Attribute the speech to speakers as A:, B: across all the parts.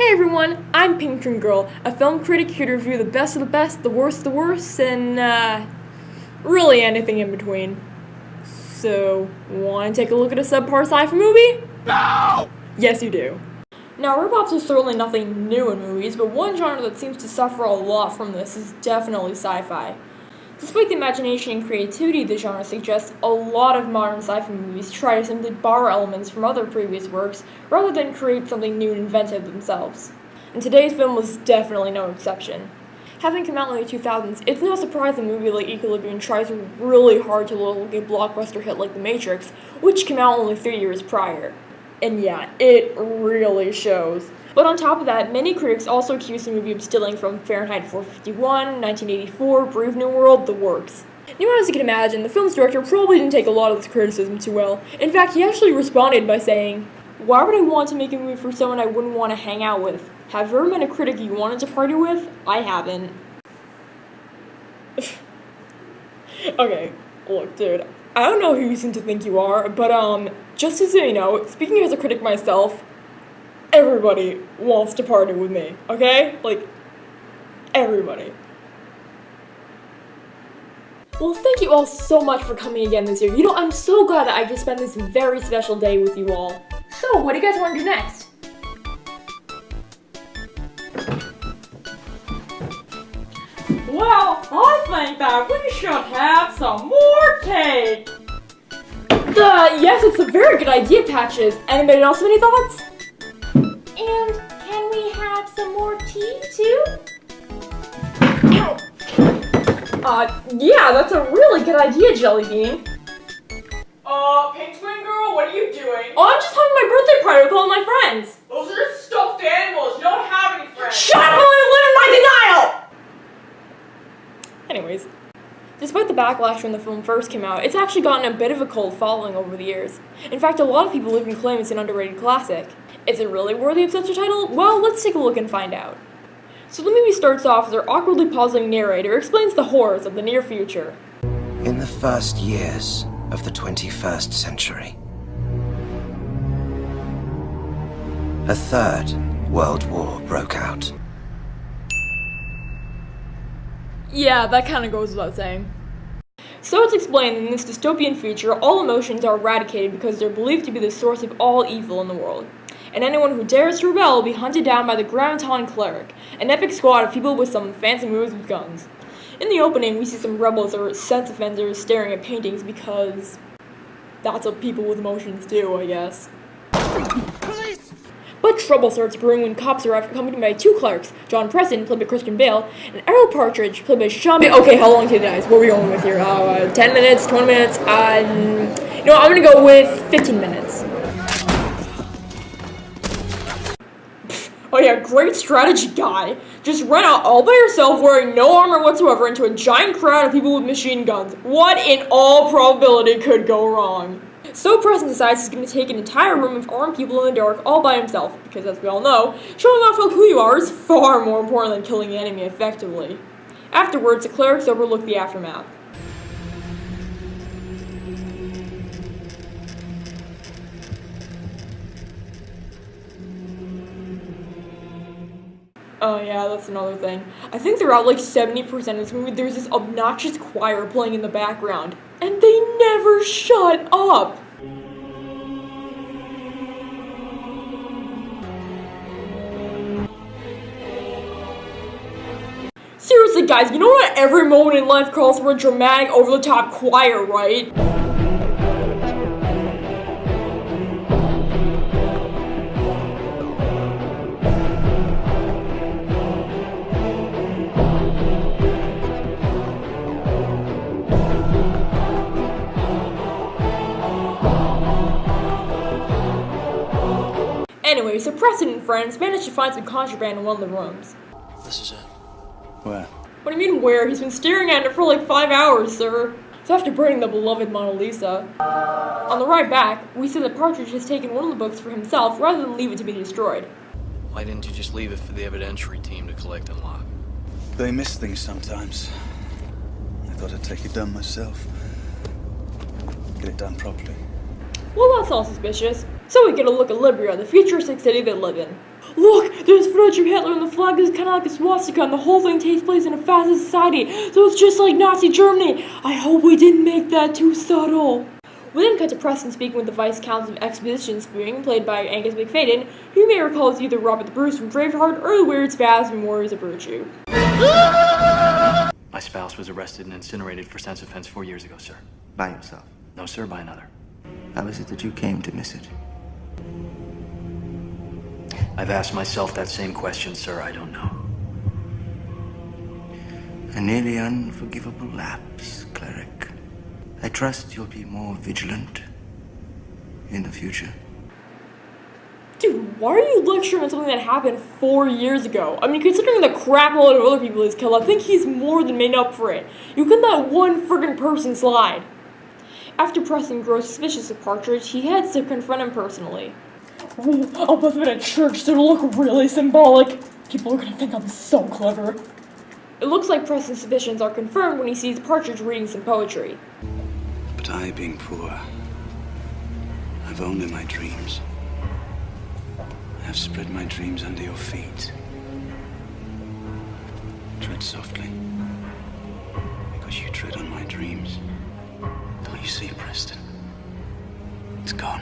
A: Hey everyone, I'm Pinktwingirl, a film critic here to review the best of the best, the worst of the worst, and really anything in between. So, wanna take a look at a subpar sci-fi movie? No! Yes you do. Now, rip-offs are certainly nothing new in movies, but one genre that seems to suffer a lot from this is definitely sci-fi. Despite the imagination and creativity the genre suggests, a lot of modern sci-fi movies try to simply borrow elements from other previous works rather than create something new and inventive themselves. And today's film was definitely no exception. Having come out in the 2000s, it's no surprise a movie like Equilibrium tries really hard to look like a blockbuster hit like The Matrix, which came out only 3 years prior. And yeah, it really shows. But on top of that, many critics also accuse the movie of stealing from Fahrenheit 451, 1984, Brave New World, the works. Now, as you can imagine, the film's director probably didn't take a lot of this criticism too well. In fact, he actually responded by saying, "Why would I want to make a movie for someone I wouldn't want to hang out with? Have you ever met a critic you wanted to party with? I haven't." Okay, look, dude, I don't know who you seem to think you are, but just so you know, speaking as a critic myself, everybody wants to party with me, okay? Like, everybody. Well, thank you all so much for coming again this year. You know, I'm so glad that I just spent this very special day with you all. So, what do you guys want to do next? Well, I think that we should have some more cake! Yes, it's a very good idea, Patches. Anybody else have any thoughts? And can we have some more tea, too? Yeah, that's a really good idea, Jellybean.
B: Pinktwingirl, what are you doing?
A: Oh, I'm just having my birthday party with all my friends.
B: Those are just stuffed animals. You don't have any friends.
A: Shut up and live in my denial! Anyways, despite the backlash when the film first came out, it's actually gotten a bit of a cult following over the years. In fact, a lot of people even claim it's an underrated classic. Is it really worthy of such a title? Well, let's take a look and find out. So the movie starts off as our awkwardly pausing narrator explains the horrors of the near future.
C: In the first years of the 21st century, a third world war broke out.
A: Yeah, that kind of goes without saying. So it's explained that in this dystopian future, all emotions are eradicated because they're believed to be the source of all evil in the world. And anyone who dares to rebel will be hunted down by the Graviton Cleric, an epic squad of people with some fancy moves with guns. In the opening, we see some rebels or sex offenders staring at paintings because that's what people with emotions do, I guess. Police! But trouble starts brewing when cops arrive accompanied by two clerics, John Preston, played by Christian Bale, and Errol Partridge, played by Sean B. Okay, how long to you guys? What are we going with here? 10 minutes, 20 minutes, you know, I'm gonna go with 15 minutes. Oh yeah, great strategy, guy. Just run out all by yourself wearing no armor whatsoever into a giant crowd of people with machine guns. What in all probability could go wrong? So Preston decides he's going to take an entire room of armed people in the dark all by himself, because as we all know, showing off who you are is far more important than killing the enemy effectively. Afterwards, the clerics overlook the aftermath. Oh yeah, that's another thing. I think throughout like 70% of this movie, there's this obnoxious choir playing in the background. And they never shut up! Seriously guys, you know what every moment in life calls for a dramatic, over-the-top choir, right? Anyway, so Preston and friends managed to find some contraband in one of the rooms.
D: This is it.
C: Where?
A: What do you mean where? He's been staring at it for like 5 hours, sir. So after burning the beloved Mona Lisa, on the ride back, we see that Partridge has taken one of the books for himself rather than leave it to be destroyed.
D: Why didn't you just leave it for the evidentiary team to collect and lock?
E: They miss things sometimes. I thought I'd take it done myself. Get it done properly.
A: Well, that's all suspicious. So we get a look at Libria, the futuristic city they live in. Look, there's footage of Hitler and the flag is kind of like a swastika and the whole thing takes place in a fascist society, so it's just like Nazi Germany. I hope we didn't make that too subtle. We then cut to Preston speaking with the Vice Count of Exposition Spewing, played by Angus McFadden, who you may recall as either Robert the Bruce from Braveheart or the weird spaz from Warriors of Virtue.
F: My spouse was arrested and incinerated for sense offense 4 years ago, sir.
G: By yourself?
F: No, sir, by another.
G: How is it that you came to miss it?
F: I've asked myself that same question, sir. I don't know.
G: A nearly unforgivable lapse, cleric. I trust you'll be more vigilant in the future.
A: Dude, why are you lecturing on something that happened 4 years ago? I mean, considering the crap load of other people he's killed, I think he's more than made up for it. You couldn't let one friggin' person slide. After Preston grows suspicious of Partridge, he heads to confront him personally. Ooh, I'll put them in a church so it'll look really symbolic. People are gonna think I'm so clever. It looks like Preston's suspicions are confirmed when he sees Partridge reading some poetry.
E: But I, being poor, I've only my dreams. I have spread my dreams under your feet. Tread softly, because you tread on my dreams. Don't you see, Preston? It's gone.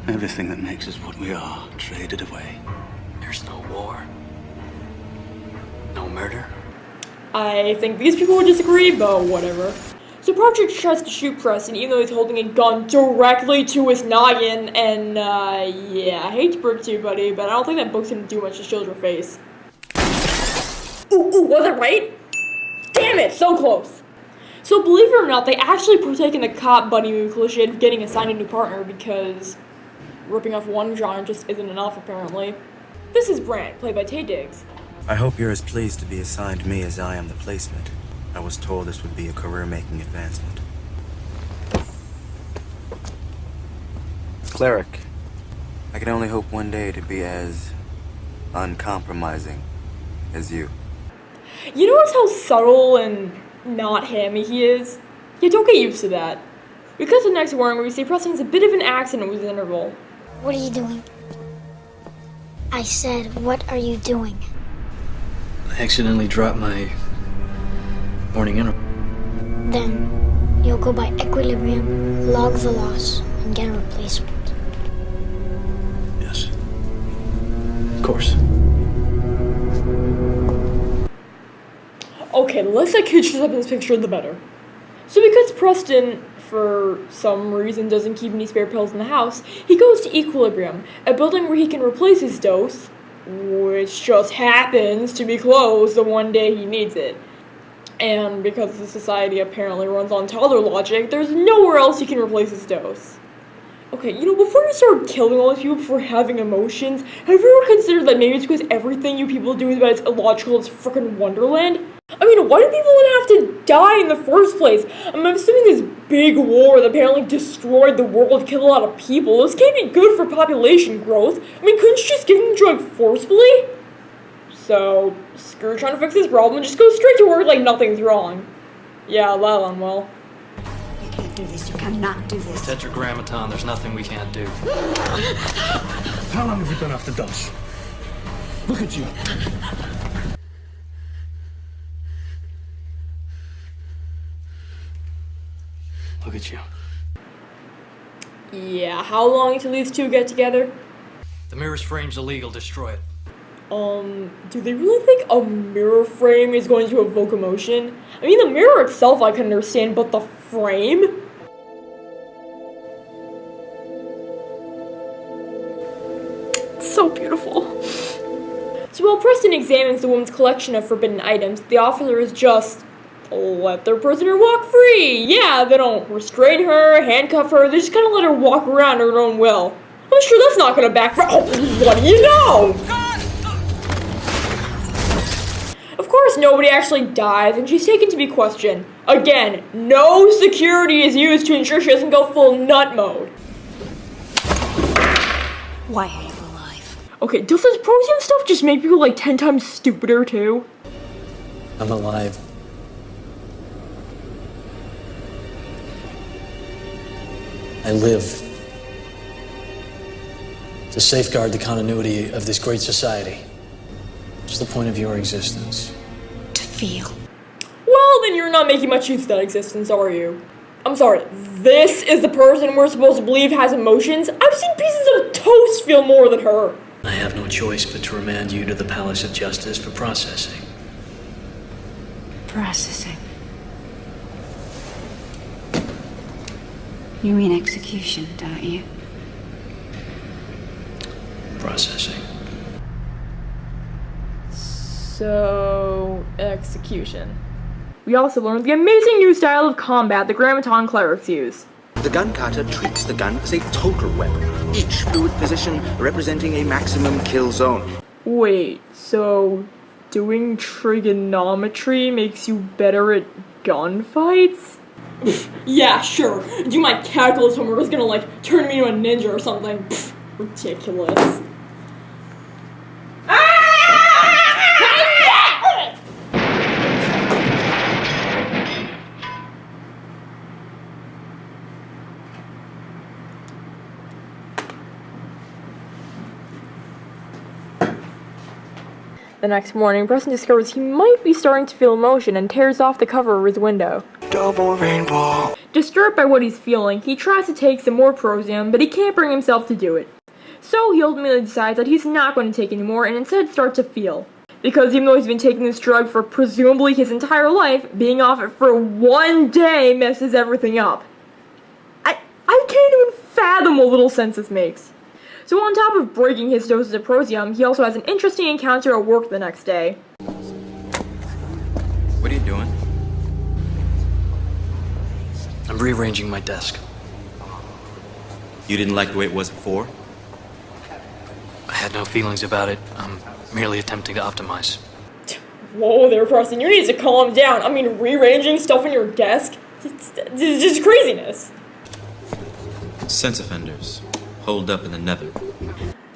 E: Everything that makes us what we are, traded away.
F: There's no war. No murder.
A: I think these people would disagree, but whatever. So Partridge tries to shoot Preston, even though he's holding a gun directly to his noggin, and, yeah, I hate to break it to you, buddy, but I don't think that book's gonna do much to shield your face. Ooh, was it right? Damn it, so close! So believe it or not, they actually partake in the cop buddy movie cliche of getting assigned a new partner, because ripping off one genre just isn't enough, apparently. This is Brant, played by Tay Diggs.
C: I hope you're as pleased to be assigned me as I am the placement. I was told this would be a career-making advancement. Cleric, I can only hope one day to be as uncompromising as you.
A: You notice how subtle and not hammy he is? Yeah, don't get used to that. We cut to the next morning where we see Preston has a bit of an accident with his interval.
H: What are you doing? I said, what are you doing?
F: I accidentally dropped my morning interval.
H: Then you'll go by equilibrium, log the loss, and get a replacement.
E: Yes.
F: Of course.
A: Okay, the less that kid shows up in this picture, the better. So because Preston, for some reason, doesn't keep any spare pills in the house, he goes to Equilibrium, a building where he can replace his dose, which just happens to be closed the one day he needs it. And because the society apparently runs on toddler logic, there's nowhere else he can replace his dose. Okay, you know, before you start killing all these people for having emotions, have you ever considered that maybe it's because everything you people do is about as illogical as frickin' Wonderland? I mean, why do people want to have to die in the first place? I'm assuming this big war that apparently destroyed the world, killed a lot of people. This can't be good for population growth. I mean, couldn't you just give them the drug forcefully? So, screw trying to fix this problem and just go straight to work like nothing's wrong. Yeah, that one well.
I: You can't do this. You cannot do this.
D: Tetragrammaton, there's nothing we can't do.
E: How long have you been after Dutch? Look at you.
F: Look at you.
A: Yeah, how long until these two get together?
D: The mirror's frame's illegal, destroy it.
A: Do they really think a mirror frame is going to evoke emotion? I mean, the mirror itself I can understand, but the frame? It's so beautiful. So while Preston examines the woman's collection of forbidden items, the officer is just let their prisoner walk free. Yeah, they don't restrain her, handcuff her, they just kind of let her walk around her own will. I'm sure that's not gonna backfire. Oh, what do you know? Of course, nobody actually dies, and she's taken to be questioned. Again, no security is used to ensure she doesn't go full nut mode.
I: Why are you alive?
A: Okay, does this protein stuff just make people like 10 times stupider too?
F: I'm alive. I live. To safeguard the continuity of this great society. What's the point of your existence?
I: To feel.
A: Well, then you're not making much use of that existence, are you? I'm sorry, this is the person we're supposed to believe has emotions? I've seen pieces of toast feel more than her.
F: I have no choice but to remand you to the Palace of Justice for processing.
I: Processing. You mean execution, don't you?
F: Processing.
A: So, execution. We also learned the amazing new style of combat the Grammaton clerics use.
G: The gun cutter treats the gun as a total weapon, each fluid position representing a maximum kill zone.
A: Wait, so doing trigonometry makes you better at gunfights? Yeah, sure. Do my calculus homework is gonna, like, turn me into a ninja or something. Pfft, ridiculous. The next morning, Preston discovers he might be starting to feel emotion and tears off the cover of his window.
G: Double rainbow.
A: Disturbed by what he's feeling, he tries to take some more Prosium, but he can't bring himself to do it. So he ultimately decides that he's not going to take anymore and instead starts to feel. Because even though he's been taking this drug for presumably his entire life, being off it for one day messes everything up. I can't even fathom what little sense this makes. So on top of breaking his doses of Prosium, he also has an interesting encounter at work the next day.
C: What are you doing?
F: I'm rearranging my desk.
C: You didn't like the way it was before?
F: I had no feelings about it. I'm merely attempting to optimize.
A: Whoa there, Preston, you need to calm down. I mean, rearranging stuff on your desk? It's just craziness.
C: Sense offenders. Holed up in the nether.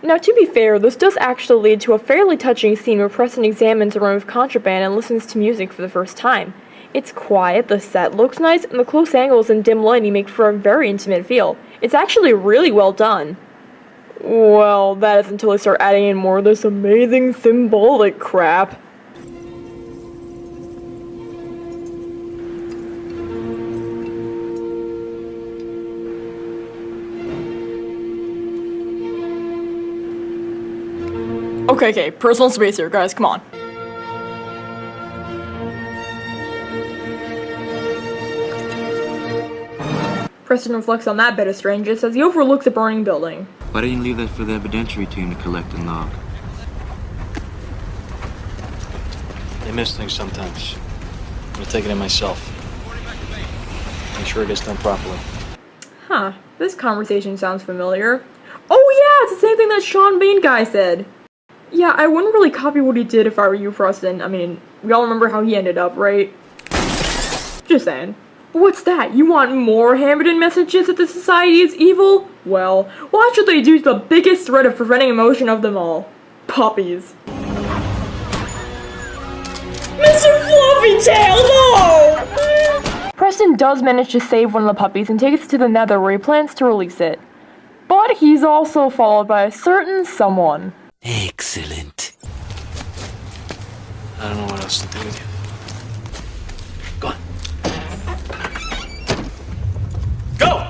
A: Now, to be fair, this does actually lead to a fairly touching scene where Preston examines a room of contraband and listens to music for the first time. It's quiet, the set looks nice, and the close angles and dim lighting make for a very intimate feel. It's actually really well done. Well, that is until they start adding in more of this amazing symbolic crap. Okay, personal space here, guys, come on. Preston reflects on that bit of strangeness as he overlooks a burning building.
C: Why didn't you leave that for the evidentiary team to collect and log?
F: They miss things sometimes. I'm gonna take it in myself. Make sure it gets done properly.
A: Huh, this conversation sounds familiar. Oh yeah, it's the same thing that Sean Bean guy said. Yeah, I wouldn't really copy what he did if I were you, Preston. I mean, we all remember how he ended up, right? Just saying. What's that? You want more handwritten messages that the society is evil? Well, why should they use the biggest threat of preventing emotion of them all? Puppies. Mr. Fluffy Tail, no! Preston does manage to save one of the puppies and takes it to the nether where he plans to release it. But he's also followed by a certain someone.
G: Excellent.
F: I don't know what else to do with you. Go on. Go!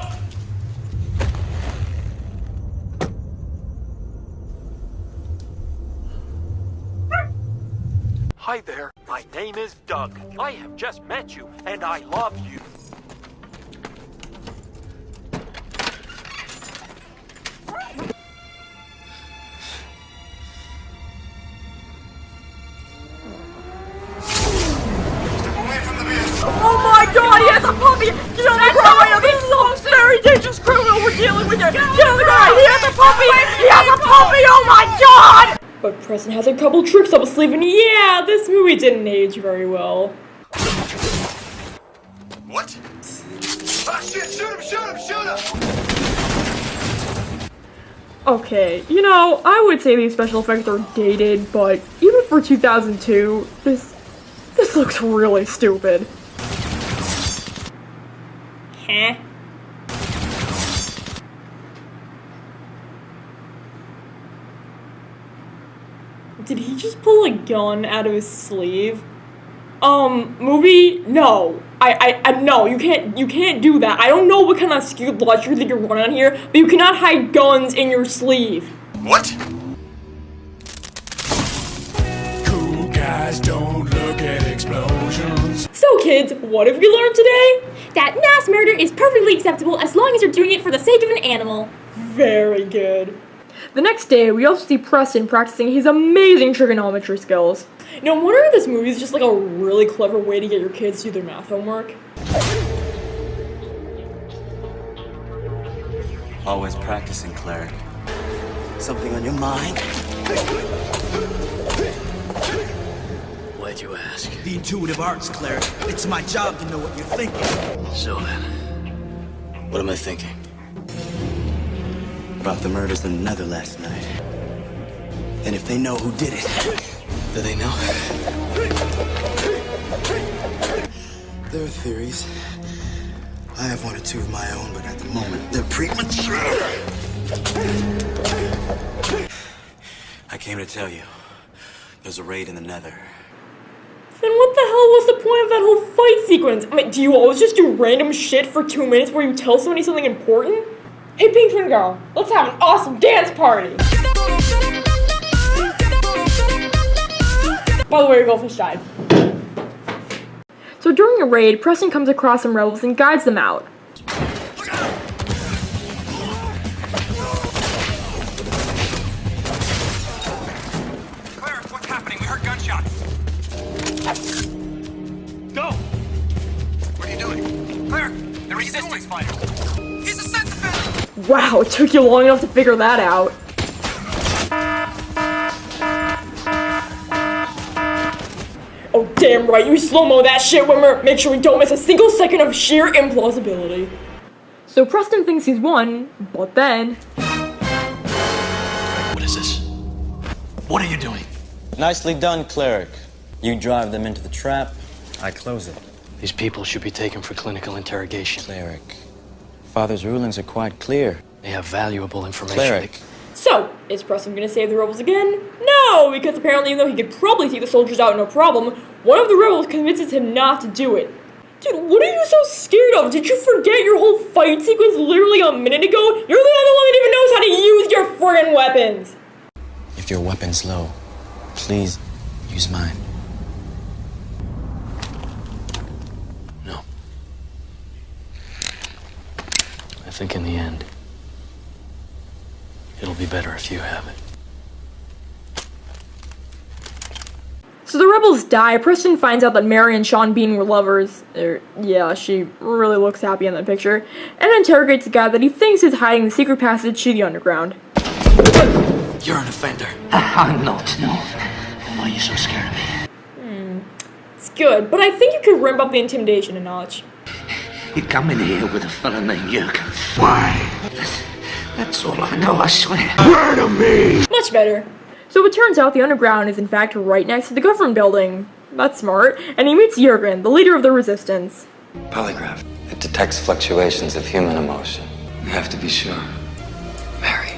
J: Hi there, my name is Doug. I have just met you, and I love you.
A: Oh my god, he has a puppy! Get on the ground! This is a very dangerous criminal we're dealing with here! Get on the ground! He has a puppy! He has a puppy! Oh my god! But Preston has a couple tricks up his sleeve, and yeah, this movie didn't age very well.
J: What? Ah, shit! Shoot him! Shoot him! Shoot him!
A: Okay, you know, I would say these special effects are dated, but even for 2002, this looks really stupid. Huh? Did he just pull a gun out of his sleeve? Movie? No. No, you can't do that. I don't know what kind of skewed logic that you're running on here, but you cannot hide guns in your sleeve.
K: What? Cool guys don't look at explosions.
A: So kids, what have we learned today? That mass murder is perfectly acceptable as long as you're doing it for the sake of an animal. Very good. The next day, we also see Preston practicing his amazing trigonometry skills. No wonder this movie is just like a really clever way to get your kids to do their math homework.
C: Always practicing, cleric. Something on your mind?
D: Why'd you ask?
L: The intuitive arts, cleric. It's my job to know what you're thinking.
D: So then, what am I thinking?
C: About the murders in the Nether last night. And if they know who did it.
D: Do they know?
C: There are theories. I have one or two of my own, but at the moment, they're premature. I came to tell you, there's a raid in the Nether.
A: Then what the hell was the point of that whole fight sequence? I mean, do you always just do random shit for 2 minutes where you tell somebody something important? Hey, Pinktwingirl, let's have an awesome dance party! By the way, your goldfish died. So during a raid, Preston comes across some rebels and guides them out.
K: Cleric, what's happening? We heard gunshots. Go! What are you doing? Cleric, they're resistance fighters. He's a sense offender!
A: Wow, it took you long enough to figure that out. Oh, damn right, you slow-mo that shit, Wimmer! Make sure we don't miss a single second of sheer implausibility. So Preston thinks he's won, but then...
D: What is this? What are you doing?
F: Nicely done, cleric. You drive them into the trap, I close it.
D: These people should be taken for clinical interrogation.
F: Cleric, Father's rulings are quite clear.
D: They have valuable information.
F: Cleric.
A: So, is Preston gonna save the rebels again? No, because apparently even though he could probably take the soldiers out no problem, one of the rebels convinces him not to do it. Dude, what are you so scared of? Did you forget your whole fight sequence literally a minute ago? You're the only one that even knows how to use your friggin' weapons!
F: If your weapon's low, please use mine.
D: No. I think in the end, it'll be better if you have it.
A: So the rebels die. Preston finds out that Mary and Sean Bean were lovers. Yeah, she really looks happy in that picture. And interrogates a guy that he thinks is hiding the secret passage to the underground.
D: You're an offender.
L: I'm not, no. Why are you so scared of me?
A: It's good, but I think you could ramp up the intimidation a notch.
L: You come in here with a fella named Jurgen. Why? That's all I know, I swear. Murder me!
A: Much better. So it turns out the underground is in fact right next to the government building. That's smart. And he meets Jurgen, the leader of the resistance.
M: Polygraph. It detects fluctuations of human emotion.
E: We have to be sure.
M: Mary.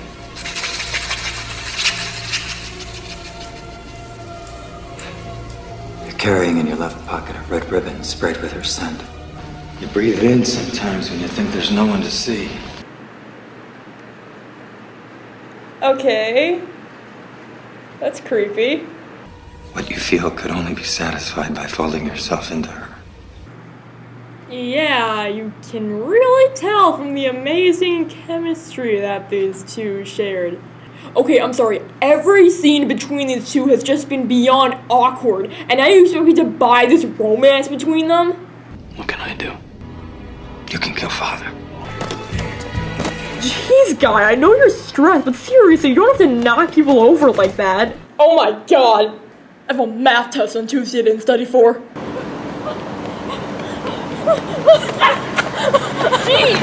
M: You're carrying in your left pocket a red ribbon sprayed with her scent.
E: You breathe it in sometimes when you think there's no one to see.
A: Okay. That's creepy.
E: What you feel could only be satisfied by folding yourself into her.
A: Yeah, you can really tell from the amazing chemistry that these two shared. Okay, I'm sorry, every scene between these two has just been beyond awkward, and now you expect me to buy this romance between them?
D: What can I do?
E: You can kill Father.
A: Jeez, guy, I know you're stressed, but seriously, you don't have to knock people over like that. Oh my god! I have a math test on Tuesday I didn't study for. Jeez!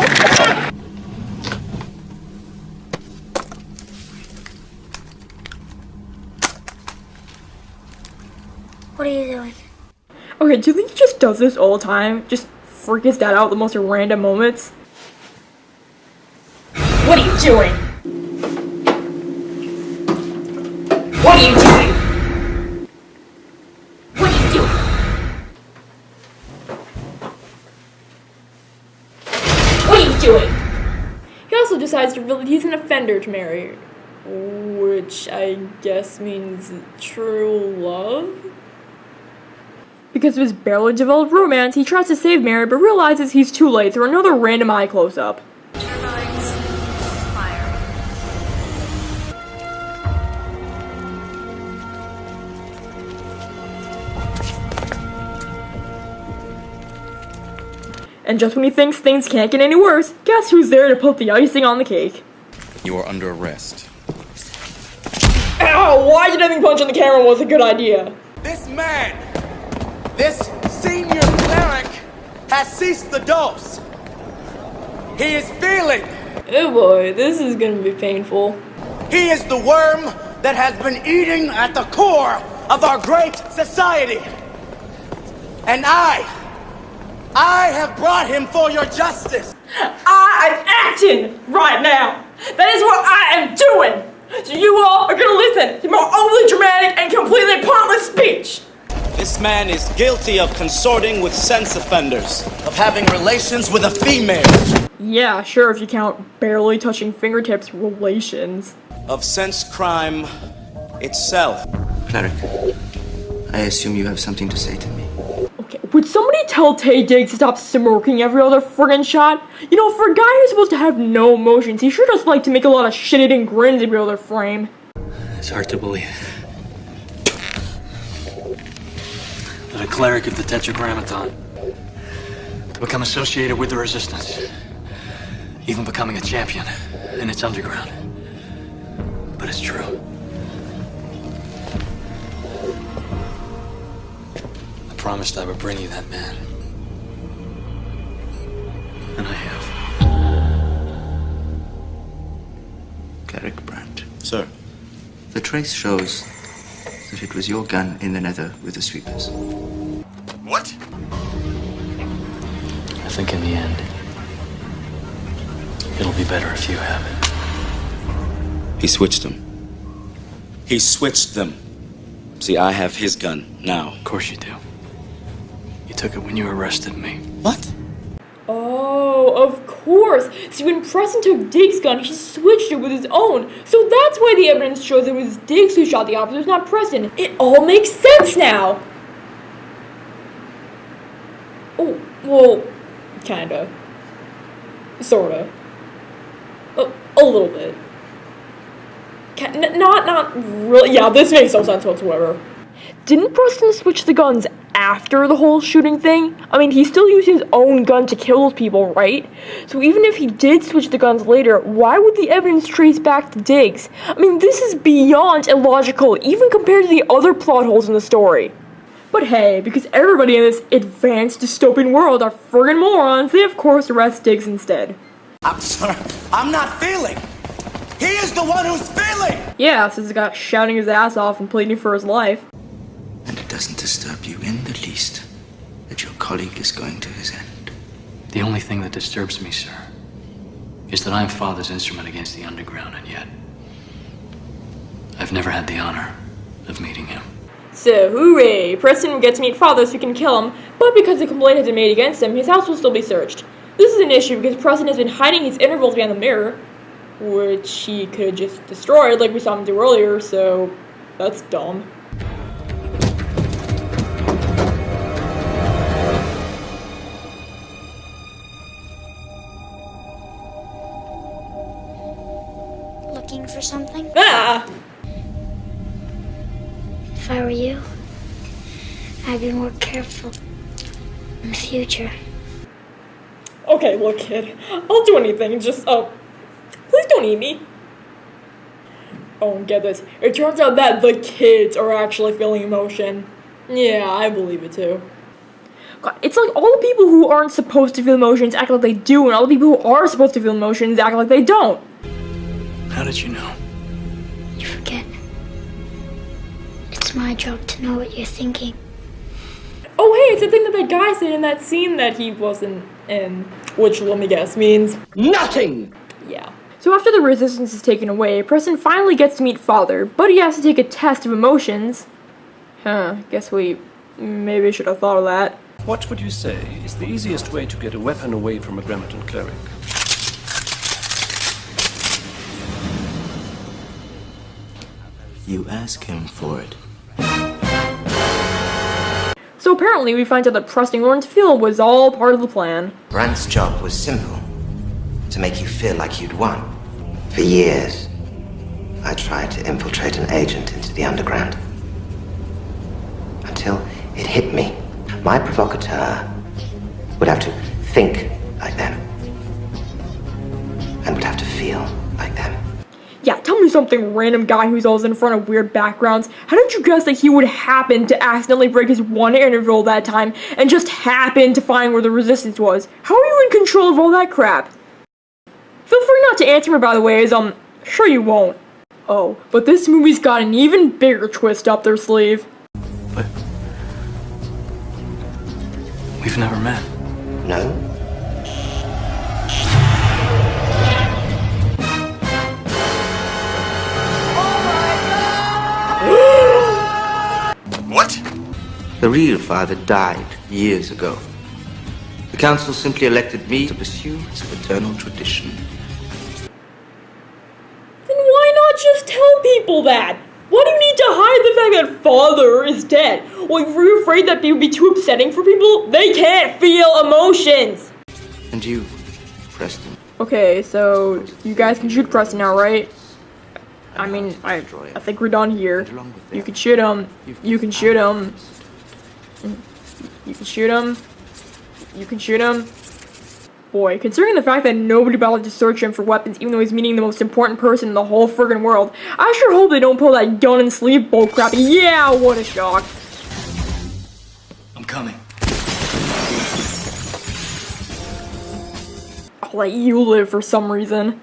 H: What are you doing?
A: Okay, do you think he just does this all the time? Just freak his dad out at the most random moments? What are you doing? What are you doing? also decides to reveal that he's an offender to Mary, which I guess means true love? Because of his barely developed romance, he tries to save Mary but realizes he's too late through another random eye close-up.
N: Turbines, fire.
A: And just when he thinks things can't get any worse, guess who's there to put the icing on the cake?
O: You are under arrest.
A: Ow! Why did I think punching the camera was a good idea?
K: This man, this senior cleric, has ceased the dose. He is feeling.
A: Oh boy, this is gonna be painful.
K: He is the worm that has been eating at the core of our great society. And I have brought him for your justice.
A: I am acting right now. That is what I am doing. So you all are gonna listen to my overly dramatic and completely pointless speech.
K: This man is guilty of consorting with sex offenders, of having relations with a female.
A: Yeah, sure, if you count barely touching fingertips relations.
K: Of sense crime itself.
G: Cleric, I assume you have something to say to me.
A: Okay, would somebody tell Tay Diggs to stop smirking every other friggin' shot? You know, for a guy who's supposed to have no emotions, he sure does like to make a lot of shit-eating grins every other frame.
F: It's hard to believe that a cleric of the Tetragrammaton, to become associated with the Resistance, even becoming a champion in its underground. But it's true. I promised I would bring you that man. And I have.
G: Cleric Brandt.
K: Sir.
G: The trace shows that it was your gun in the nether with the sweepers.
K: What?
F: I think in the end, it'll be better if you have it.
K: He switched them. He switched them. See, I have his gun now.
F: Of course you do. You took it when you arrested me.
K: What?
A: Oh, of course. See, when Preston took Diggs' gun, he switched it with his own. So that's why the evidence shows it was Diggs who shot the officers, not Preston. It all makes sense now. Oh, well, kinda. Sorta. A little bit. Not really. Yeah, this makes no sense whatsoever. Didn't Preston switch the guns after the whole shooting thing? I mean, he still used his own gun to kill those people, right? So even if he did switch the guns later, why would the evidence trace back to Diggs? I mean, this is beyond illogical, even compared to the other plot holes in the story. But hey, because everybody in this advanced dystopian world are friggin' morons, they of course arrest Diggs instead.
K: I'm sorry. I'm not feeling. He is the one who's feeling!
A: Yeah, since the guy shouting his ass off and pleading for his life.
G: And it doesn't disturb you in the least that your colleague is going to his end.
F: The only thing that disturbs me, sir, is that I am Father's instrument against the underground, and yet I've never had the honor of meeting him.
A: So, hooray! Preston will get to meet Father so he can kill him, but because a complaint has been made against him, his house will still be searched. This is an issue because Preston has been hiding his intervals behind the mirror, which he could have just destroyed like we saw him do earlier, so that's dumb.
H: Looking for something?
A: Ah!
H: If I were you, I'd be more careful in the future.
A: Okay, look, kid. I'll do anything, just, please don't eat me. Oh, and get this. It turns out that the kids are actually feeling emotion. Yeah, I believe it too. God, it's like all the people who aren't supposed to feel emotions act like they do, and all the people who are supposed to feel emotions act like they don't.
F: How did you know?
H: You forget. It's my job to know what you're thinking.
A: Oh, hey, it's the thing that guy said in that scene that he wasn't in, which, let me guess, means
L: nothing!
A: Yeah. So after the resistance is taken away, Preston finally gets to meet Father, but he has to take a test of emotions. Guess we maybe should have thought of that.
P: What would you say is the easiest way to get a weapon away from a Grammaton cleric?
G: You ask him for it.
A: So apparently we find out that trusting Lawrence Field was all part of the plan.
P: Brandt's job was simple. To make you feel like you'd won. For years, I tried to infiltrate an agent into the underground. Until it hit me. My provocateur would have to think like them. And would have to feel like them.
A: Yeah, tell me something, random guy who's always in front of weird backgrounds. How did you guess that he would happen to accidentally break his one interval that time and just happen to find where the resistance was? How are you in control of all that crap? Feel free not to answer me, by the way, as sure you won't. Oh, but this movie's got an even bigger twist up their sleeve.
F: But we've never met.
P: No?
F: What?
G: The real father died years ago. The council simply elected me to pursue its paternal tradition.
A: Then why not just tell people that? Why do you need to hide the fact that father is dead? Like, were you afraid that it would be too upsetting for people? They can't feel emotions!
G: And you, Preston?
A: Okay, so you guys can shoot Preston now, right? I mean, I think we're done here. You can shoot him. You can shoot him. You can shoot him. You can shoot him. Boy, considering the fact that nobody bothered to search him for weapons even though he's meeting the most important person in the whole friggin' world, I sure hope they don't pull that gun and sleeve bullcrap. Yeah, what a shock.
F: I'm coming.
A: I'll let you live for some reason.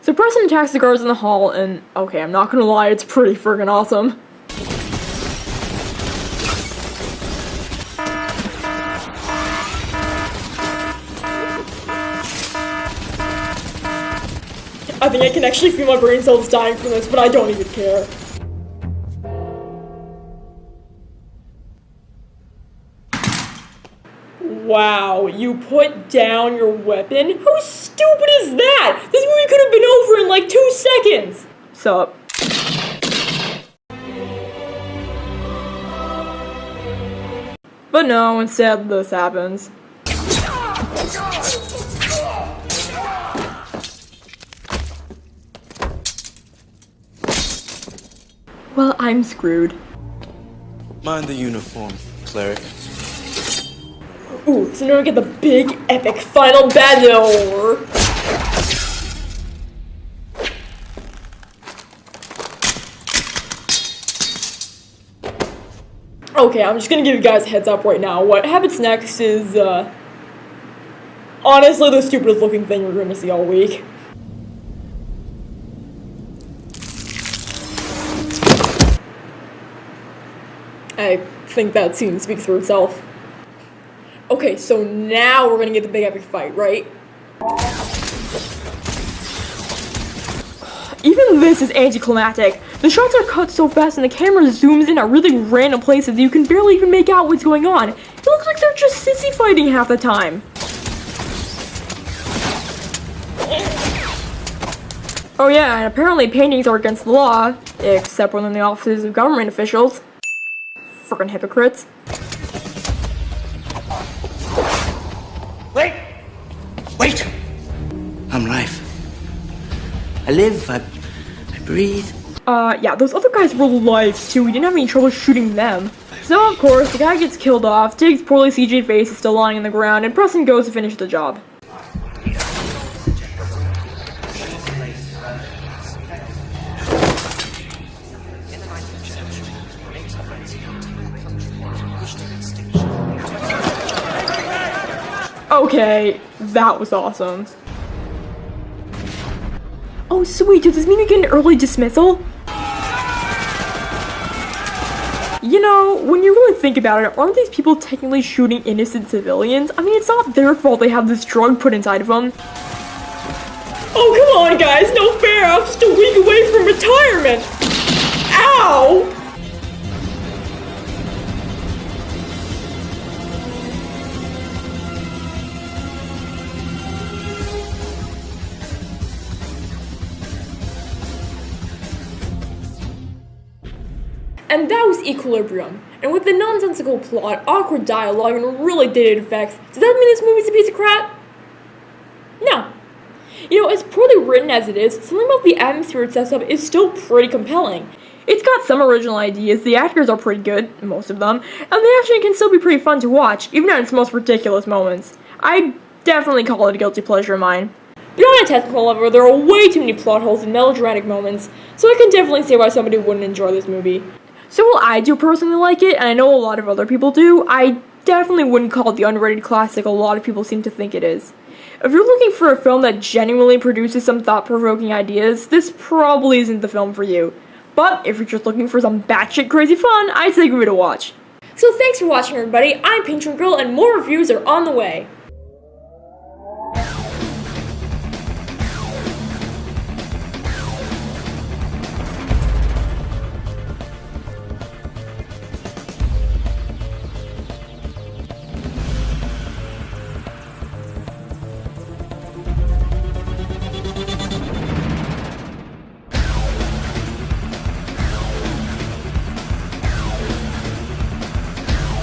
A: So Preston attacks the guards in the hall, and okay, I'm not gonna lie, it's pretty friggin' awesome. I think I can actually feel my brain cells dying from this, but I don't even care. Wow, you put down your weapon? How stupid is that? This movie could have been over in like 2 seconds! Sup? But no, instead this happens. Well, I'm screwed.
G: Mind the uniform, cleric.
A: Ooh, so now we get the big, epic final battle! Okay, I'm just gonna give you guys a heads up right now. What happens next is, honestly the stupidest looking thing we're gonna see all week. I think that scene speaks for itself. Okay, so now we're gonna get the big epic fight, right? Even this is anticlimactic. The shots are cut so fast and the camera zooms in at really random places that you can barely even make out what's going on. It looks like they're just sissy fighting half the time. Oh yeah, and apparently paintings are against the law, except when in the offices of government officials. Frickin' hypocrites.
G: Wait! Wait! I'm life. I live, I breathe.
A: Yeah, those other guys were lives too. We didn't have any trouble shooting them. So, of course, the guy gets killed off, Tig's poorly CG'd face is still lying on the ground, and Preston goes to finish the job. Okay, that was awesome. Oh sweet, does this mean we get an early dismissal? You know, when you really think about it, aren't these people technically shooting innocent civilians? I mean, it's not their fault they have this drug put inside of them. Oh, come on guys, no fair, I'm just a week away from retirement! Ow! and that was Equilibrium. And with the nonsensical plot, awkward dialogue, and really dated effects, does that mean this movie's a piece of crap? No. You know, as poorly written as it is, something about the atmosphere it sets up is still pretty compelling. It's got some original ideas, the actors are pretty good, most of them, and the action can still be pretty fun to watch, even at its most ridiculous moments. I definitely call it a guilty pleasure of mine. Beyond a technical level, there are way too many plot holes and melodramatic moments, so I can definitely see why somebody wouldn't enjoy this movie. So while I do personally like it, and I know a lot of other people do, I definitely wouldn't call it the underrated classic a lot of people seem to think it is. If you're looking for a film that genuinely produces some thought-provoking ideas, this probably isn't the film for you. But if you're just looking for some batshit crazy fun, I'd say give it a watch. So thanks for watching, everybody. I'm Pinktwingirl, and more reviews are on the way.